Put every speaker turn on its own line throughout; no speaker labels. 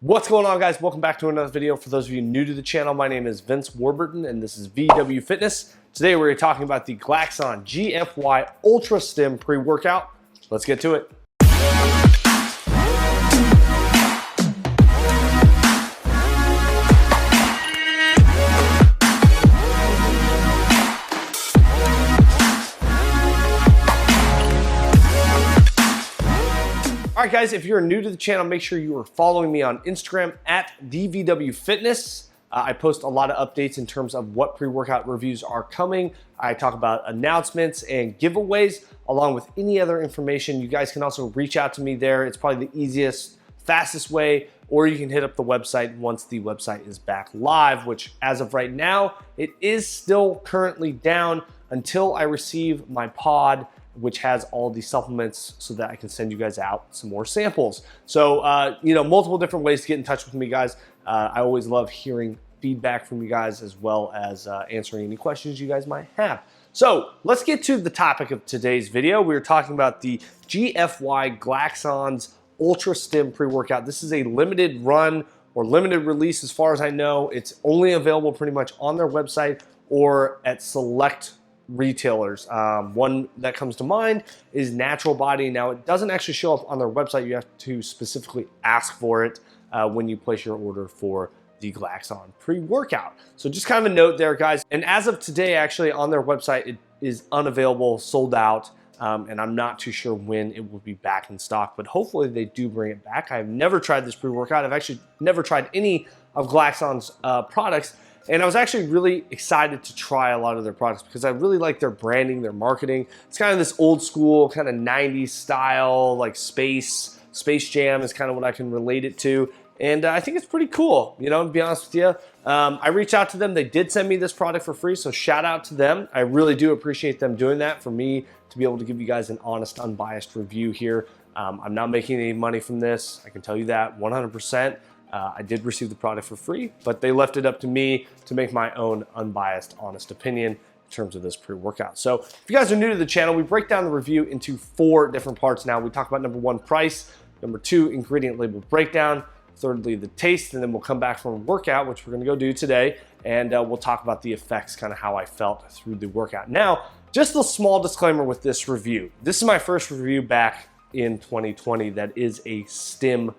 What's going on, guys? Welcome back to another video. For those of you new to the channel, my name is Vince Warburton and this is VW Fitness. Today we're talking about the Glaxon GFY Ultra Stim pre-workout. Let's get to it. All right, guys, if you're new to the channel, make sure you are following me on Instagram at VW Fitness. I post a lot of updates in terms of what pre-workout reviews are coming. I talk about announcements and giveaways, along with any other information. You guys can also reach out to me there. It's probably the easiest, fastest way, or you can hit up the website once the website is back live, which as of right now, it is still currently down until I receive my pod, which has all the supplements so that I can send you guys out some more samples. So, multiple different ways to get in touch with me, guys. I always love hearing feedback from you guys as well as answering any questions you guys might have. So let's get to the topic of today's video. We're talking about the GFY Glaxon's Ultra Stim pre-workout. This is a limited run or limited release as far as I know. It's only available pretty much on their website or at select retailers. One that comes to mind is Natural Body. Now, it doesn't actually show up on their website. You have to specifically ask for it when you place your order for the Glaxon pre-workout. So just kind of a note there, guys. And as of today, actually on their website, it is unavailable, sold out, and I'm not too sure when it will be back in stock, but hopefully they do bring it back. I've never tried this pre-workout. I've actually never tried any of Glaxon's products. And I was actually really excited to try a lot of their products because I really like their branding, their marketing. It's kind of this old school, kind of 90s style, like Space Jam is kind of what I can relate it to. And I think it's pretty cool, to be honest with you. I reached out to them. They did send me this product for free, so shout out to them. I really do appreciate them doing that for me to be able to give you guys an honest, unbiased review here. I'm not making any money from this. I can tell you that 100%. I did receive the product for free, but they left it up to me to make my own unbiased, honest opinion in terms of this pre-workout. So if you guys are new to the channel, we break down the review into 4 different parts now. We talk about number 1, price, number 2, ingredient label breakdown, thirdly, the taste, and then we'll come back from a workout, which we're gonna go do today, and we'll talk about the effects, kind of how I felt through the workout. Now, just a small disclaimer with this review. This is my first review back in 2020 that is a stim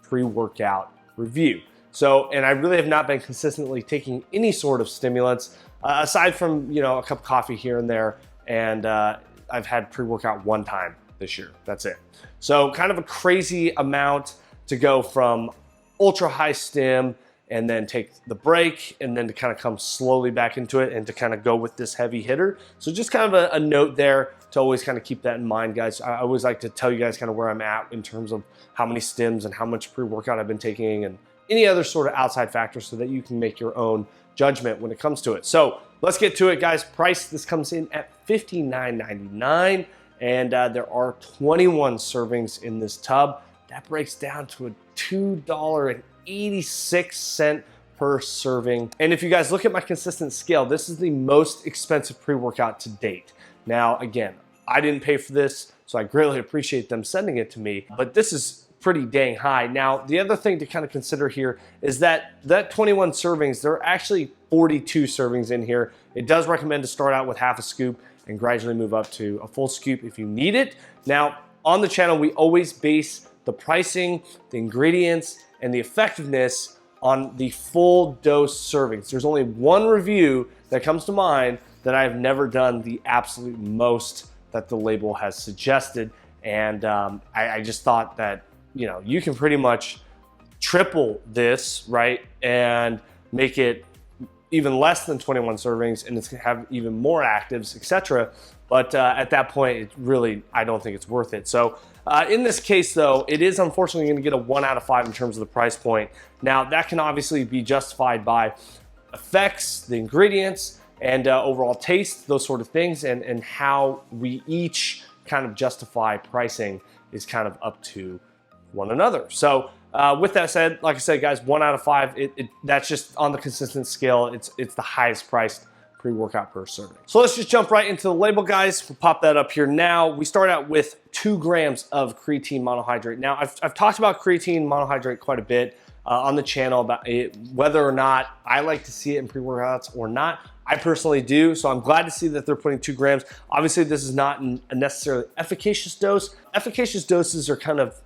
pre-workout review. So, and I really have not been consistently taking any sort of stimulants aside from, a cup of coffee here and there. And I've had pre-workout 1 time this year. That's it. So kind of a crazy amount to go from ultra high stim and then take the break and then to kind of come slowly back into it and to kind of go with this heavy hitter. So just kind of a note there to always kind of keep that in mind, guys. I always like to tell you guys kind of where I'm at in terms of how many stims and how much pre-workout I've been taking and any other sort of outside factors so that you can make your own judgment when it comes to it. So let's get to it, guys. Price, this comes in at $59.99 and there are 21 servings in this tub. That breaks down to a $2.86 per serving. And if you guys look at my consistent scale, this is the most expensive pre-workout to date. Now, again, I didn't pay for this, so I greatly appreciate them sending it to me, but this is pretty dang high. Now, the other thing to kind of consider here is that 21 servings, there are actually 42 servings in here. It does recommend to start out with half a scoop and gradually move up to a full scoop if you need it. Now, on the channel, we always base the pricing, the ingredients, and the effectiveness on the full dose servings. There's only one review that comes to mind that I've never done the absolute most that the label has suggested. And I just thought that, you can pretty much triple this, right? And make it even less than 21 servings and it's gonna have even more actives, etc. But at that point, it really, I don't think it's worth it. So in this case though, it is unfortunately gonna get a 1 out of 5 in terms of the price point. Now that can obviously be justified by effects, the ingredients, and overall taste, those sort of things, and how we each kind of justify pricing is kind of up to one another. So with that said, like I said, guys, 1 out of 5, that's just on the consistent scale. It's the highest priced pre-workout per serving. So let's just jump right into the label, guys. We'll pop that up here now. We start out with 2 grams of creatine monohydrate. Now, I've talked about creatine monohydrate quite a bit. on the channel about it, whether or not I like to see it in pre-workouts or not. I personally do, so I'm glad to see that they're putting 2 grams. Obviously, this is not a necessarily efficacious dose. Efficacious doses are kind of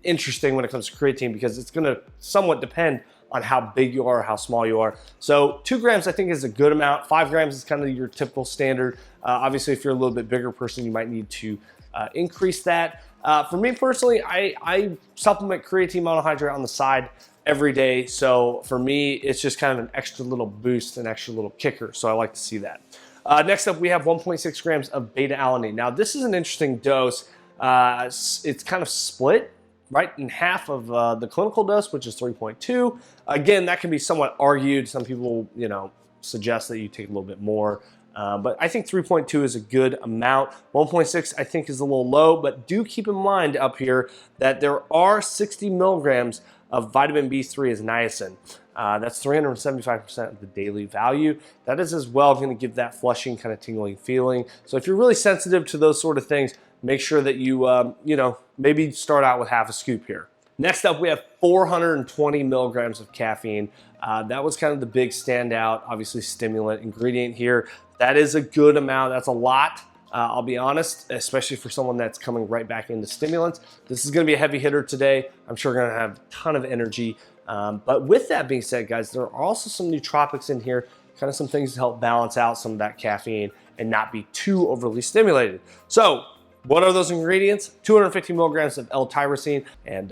interesting when it comes to creatine because it's gonna somewhat depend on how big you are, how small you are. So 2 grams I think is a good amount. 5 grams is kind of your typical standard. Obviously, if you're a little bit bigger person, you might need to increase that. For me personally, I supplement creatine monohydrate on the side every day. So for me, it's just kind of an extra little boost, an extra little kicker. So I like to see that. Next up, we have 1.6 grams of beta alanine. Now this is an interesting dose. It's kind of split right in half of the clinical dose, which is 3.2. Again, that can be somewhat argued. Some people, suggest that you take a little bit more. But I think 3.2 is a good amount. 1.6 I think is a little low, but do keep in mind up here that there are 60 milligrams of vitamin B3 as niacin. That's 375% of the daily value. That is as well going to give that flushing kind of tingling feeling. So if you're really sensitive to those sort of things, make sure that you, maybe start out with half a scoop here. Next up, we have 420 milligrams of caffeine. That was kind of the big standout, obviously stimulant ingredient here. That is a good amount. That's a lot. I'll be honest, especially for someone that's coming right back into stimulants. This is going to be a heavy hitter today. I'm sure going to have a ton of energy. But with that being said, guys, there are also some nootropics in here, kind of some things to help balance out some of that caffeine and not be too overly stimulated. So what are those ingredients? 250 milligrams of L-tyrosine, and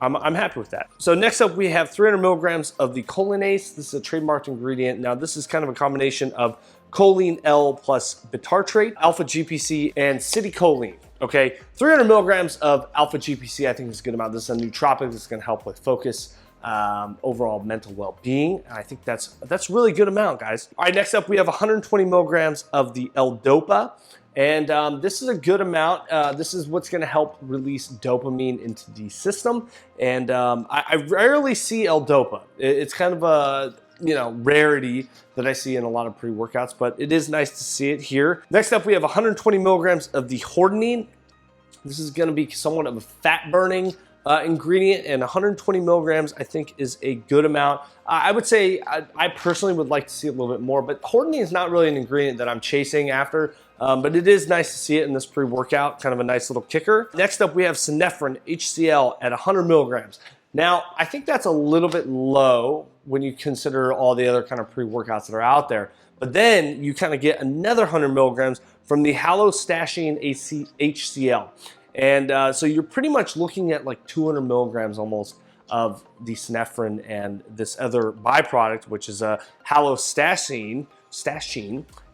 I'm happy with that. So next up, we have 300 milligrams of the cholinase. This is a trademarked ingredient. Now, this is kind of a combination of choline L plus bitartrate, alpha GPC, and citicoline. Okay, 300 milligrams of alpha GPC I think is a good amount. This is a nootropic that's going to help with focus, overall mental well-being. I think that's really good amount, guys. All right, next up we have 120 milligrams of the L-dopa. And this is a good amount. This is what's going to help release dopamine into the system. And I rarely see L-dopa. It's kind of a rarity that I see in a lot of pre-workouts, but it is nice to see it here. Next up, we have 120 milligrams of the hordenine. This is going to be somewhat of a fat-burning ingredient, and 120 milligrams I think is a good amount. I would say I personally would like to see a little bit more, but hordenine is not really an ingredient that I'm chasing after. But it is nice to see it in this pre-workout, kind of a nice little kicker. Next up, we have synephrine, HCl, at 100 milligrams. Now, I think that's a little bit low when you consider all the other kind of pre-workouts that are out there. But then you kind of get another 100 milligrams from the halostashine HCl. And so you're pretty much looking at like 200 milligrams almost of the synephrine and this other byproduct, which is a halostashine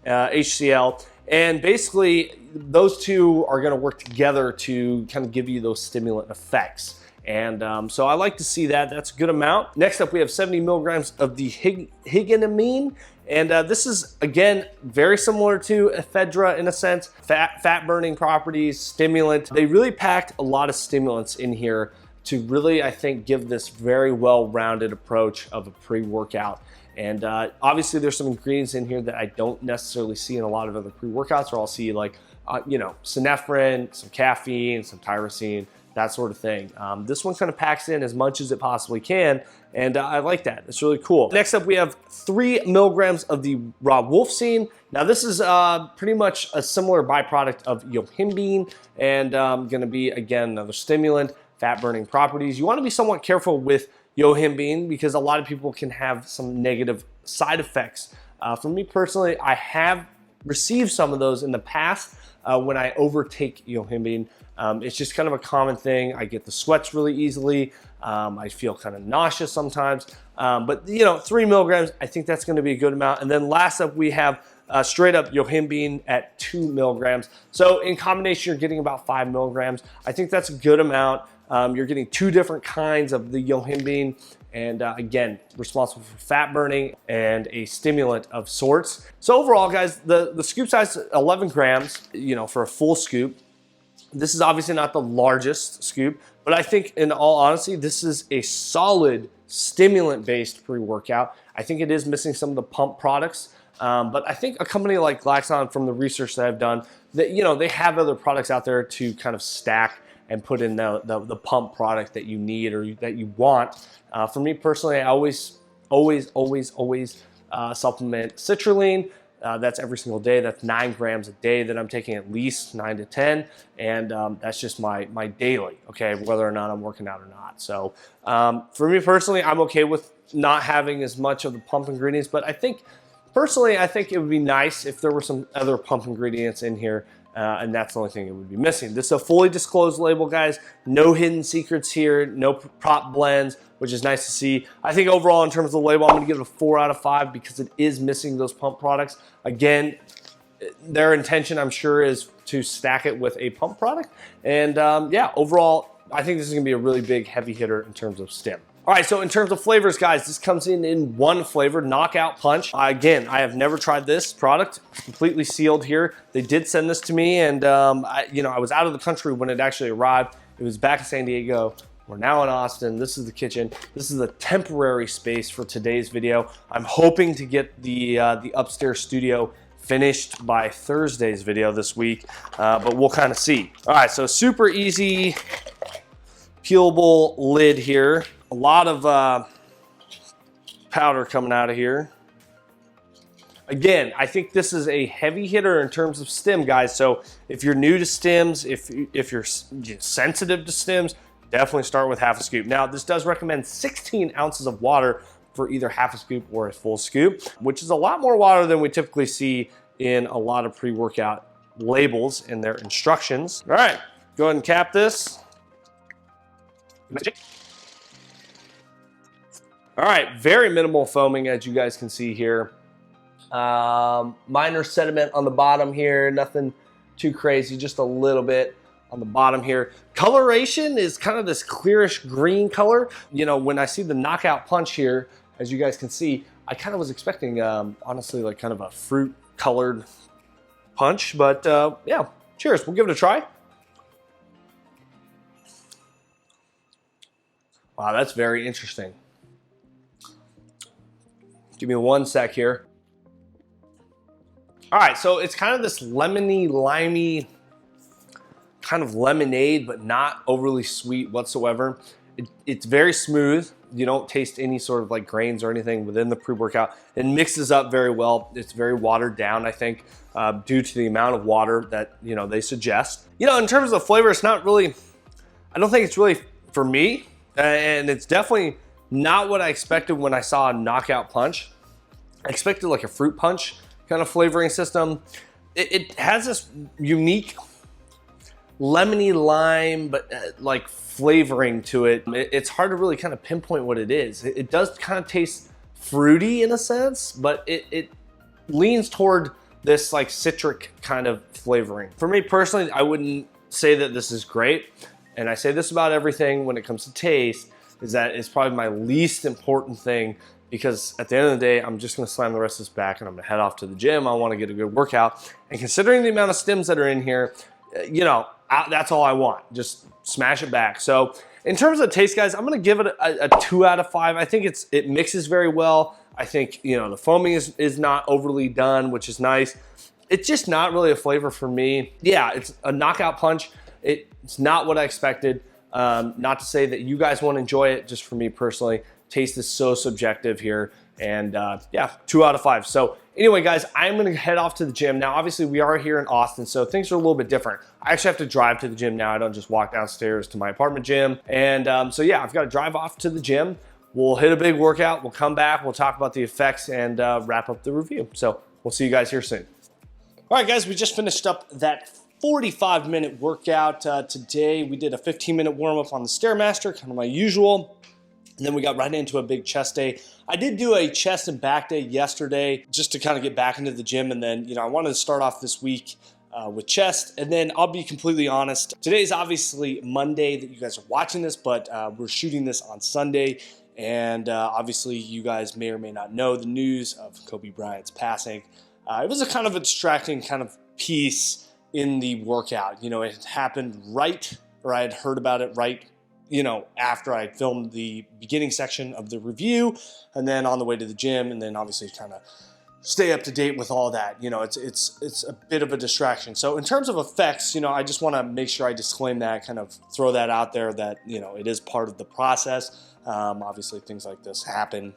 HCl. And basically, those two are going to work together to kind of give you those stimulant effects. And so I like to see that. That's a good amount. Next up, we have 70 milligrams of the higenamine. And this is, again, very similar to ephedra in a sense. Fat burning properties, stimulant. They really packed a lot of stimulants in here to really, I think, give this very well-rounded approach of a pre-workout. And obviously there's some ingredients in here that I don't necessarily see in a lot of other pre-workouts, or I'll see like, synephrine, some caffeine, some tyrosine, that sort of thing. This one kind of packs in as much as it possibly can, and I like that. It's really cool. Next up, we have 3 milligrams of the riboflavin. Now this is pretty much a similar byproduct of yohimbine, and gonna be, again, another stimulant, fat burning properties. You wanna be somewhat careful with yohimbine because a lot of people can have some negative side effects. For me personally, I have received some of those in the past when I overtake yohimbine. It's just kind of a common thing. I get the sweats really easily. I feel kind of nauseous sometimes. But 3 milligrams, I think that's going to be a good amount. And then last up, we have straight up yohimbine at 2 milligrams. So in combination, you're getting about 5 milligrams. I think that's a good amount. You're getting 2 different kinds of the yohimbine, and again, responsible for fat burning and a stimulant of sorts. So overall, guys, the scoop size is 11 grams, for a full scoop. This is obviously not the largest scoop, but I think in all honesty, this is a solid stimulant-based pre-workout. I think it is missing some of the pump products, but I think a company like Glaxon, from the research that I've done, that they have other products out there to kind of stack and put in the pump product that you need or that you want. For me personally, I always supplement citrulline. That's every single day. That's 9 grams a day that I'm taking, at least 9 to 10. And that's just my daily, okay, whether or not I'm working out or not. So for me personally, I'm okay with not having as much of the pump ingredients, but personally, I think it would be nice if there were some other pump ingredients in here, and that's the only thing it would be missing. This is a fully disclosed label, guys. No hidden secrets here, no prop blends, which is nice to see. I think overall, in terms of the label, I'm gonna give it a 4 out of 5 because it is missing those pump products. Again, their intention, I'm sure, is to stack it with a pump product. And yeah, overall, I think this is gonna be a really big heavy hitter in terms of stim. All right, so in terms of flavors, guys, this comes in one flavor, Knockout Punch. Again, I have never tried this product. It's completely sealed here. They did send this to me, and I was out of the country when it actually arrived. It was back in San Diego. We're now in Austin. This is the kitchen. This is a temporary space for today's video. I'm hoping to get the upstairs studio finished by Thursday's video this week, but we'll kind of see. All right, so super easy peelable lid here. A lot of powder coming out of here. Again, I think this is a heavy hitter in terms of stim, guys. So if you're new to stims, if you're sensitive to stims, definitely start with half a scoop. Now, this does recommend 16 ounces of water for either half a scoop or a full scoop, which is a lot more water than we typically see in a lot of pre-workout labels in their instructions. All right, go ahead and cap this. All right, very minimal foaming, as you guys can see here. Minor sediment on the bottom here, nothing too crazy, just a little bit on the bottom here. Coloration is kind of this clearish green color. You know, when I see the Knockout Punch here, as you guys can see, I kind of was expecting, honestly, like kind of a fruit colored punch, but yeah, cheers, we'll give it a try. Wow, that's very interesting. Give me 1 sec here. All right, so it's kind of this lemony, limey, kind of lemonade, but not overly sweet whatsoever. It's very smooth. You don't taste any sort of like grains or anything within the pre-workout. It mixes up very well. It's very watered down, I think, due to the amount of water that, you know, they suggest. You know, in terms of the flavor, it's not really, I don't think it's really for me. And it's definitely not what I expected when I saw a Knockout Punch. I expected like a fruit punch kind of flavoring system. It has this unique lemony lime, but like flavoring to it. It's hard to really kind of pinpoint what it is. It does kind of taste fruity in a sense, but it leans toward this like citric kind of flavoring. For me personally, I wouldn't say that this is great. And I say this about everything when it comes to taste, is that it's probably my least important thing, because at the end of the day, I'm just gonna slam the rest of this back and I'm gonna head off to the gym. I wanna get a good workout. And considering the amount of stims that are in here, you know, that's all I want. Just smash it back. So in terms of taste, guys, I'm gonna give it a 2 out of 5. I think it mixes very well. I think, you know, the foaming is not overly done, which is nice. It's just not really a flavor for me. Yeah, it's a Knockout Punch. It's not what I expected. Not to say that you guys won't enjoy it, just for me personally. Taste is so subjective here. And yeah, 2 out of 5. So anyway, guys, I'm gonna head off to the gym. Now, obviously we are here in Austin, so things are a little bit different. I actually have to drive to the gym now. I don't just walk downstairs to my apartment gym. And so yeah, I've got to drive off to the gym. We'll hit a big workout. We'll come back. We'll talk about the effects and wrap up the review. So we'll see you guys here soon. All right, guys, we just finished up that 45-minute workout today. We did a 15-minute warm-up on the Stairmaster, kind of my usual. And then we got right into a big chest day. I did do a chest and back day yesterday just to kind of get back into the gym. And then, you know, I wanted to start off this week with chest. And then I'll be completely honest. Today's obviously Monday that you guys are watching this, but we're shooting this on Sunday. And obviously you guys may or may not know the news of Kobe Bryant's passing. It was a kind of a distracting kind of piece in the workout. You know, it had happened right, or I had heard about it right, you know, after I filmed the beginning section of the review, and then on the way to the gym, and then obviously kind of stay up to date with all that. You know, it's a bit of a distraction. So in terms of effects, you know, I just want to make sure I disclaim that, kind of throw that out there, that, you know, it is part of the process. Obviously things like this happen,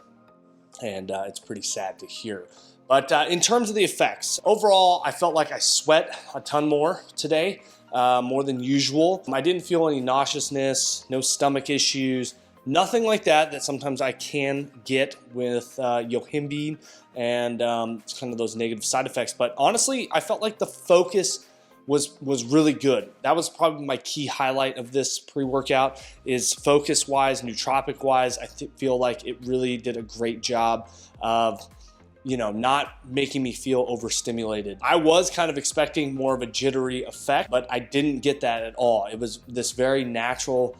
and it's pretty sad to hear. But in terms of the effects, overall, I felt like I sweat a ton more today, more than usual. I didn't feel any nauseousness, no stomach issues, nothing like that sometimes I can get with Yohimbe and it's kind of those negative side effects. But honestly, I felt like the focus was really good. That was probably my key highlight of this pre-workout, is focus-wise, nootropic-wise. I feel like it really did a great job of, you know, not making me feel overstimulated. I was kind of expecting more of a jittery effect, but I didn't get that at all. It was this very natural,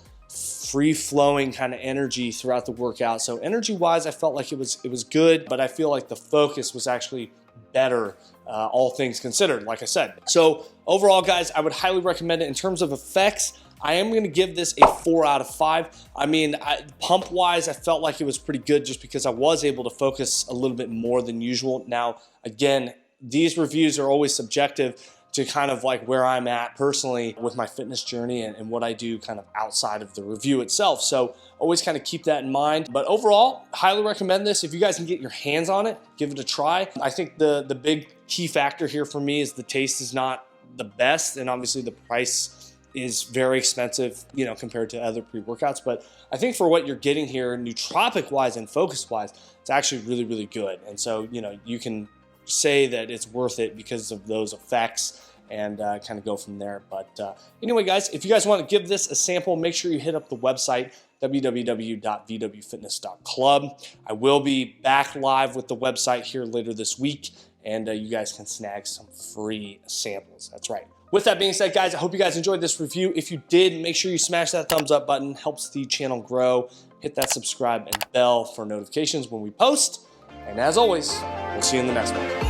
free-flowing kind of energy throughout the workout. So energy-wise, I felt like it was good, but I feel like the focus was actually better, all things considered, like I said. So overall, guys, I would highly recommend it. In terms of effects, I am going to give this a 4 out of 5. I mean, pump-wise, I felt like it was pretty good just because I was able to focus a little bit more than usual. Now, again, these reviews are always subjective to kind of like where I'm at personally with my fitness journey and what I do kind of outside of the review itself. So always kind of keep that in mind. But overall, highly recommend this. If you guys can get your hands on it, give it a try. I think the big key factor here for me is the taste is not the best, and obviously the price is very expensive, you know, compared to other pre-workouts. But I think for what you're getting here, nootropic wise and focus wise, it's actually really, really good. And so, you know, you can say that it's worth it because of those effects, and kind of go from there. But anyway, guys, if you guys want to give this a sample, make sure you hit up the website, www.vwfitness.club. I will be back live with the website here later this week, and you guys can snag some free samples. That's right. With that being said, guys, I hope you guys enjoyed this review. If you did, make sure you smash that thumbs up button. Helps the channel grow. Hit that subscribe and bell for notifications when we post. And as always, we'll see you in the next one.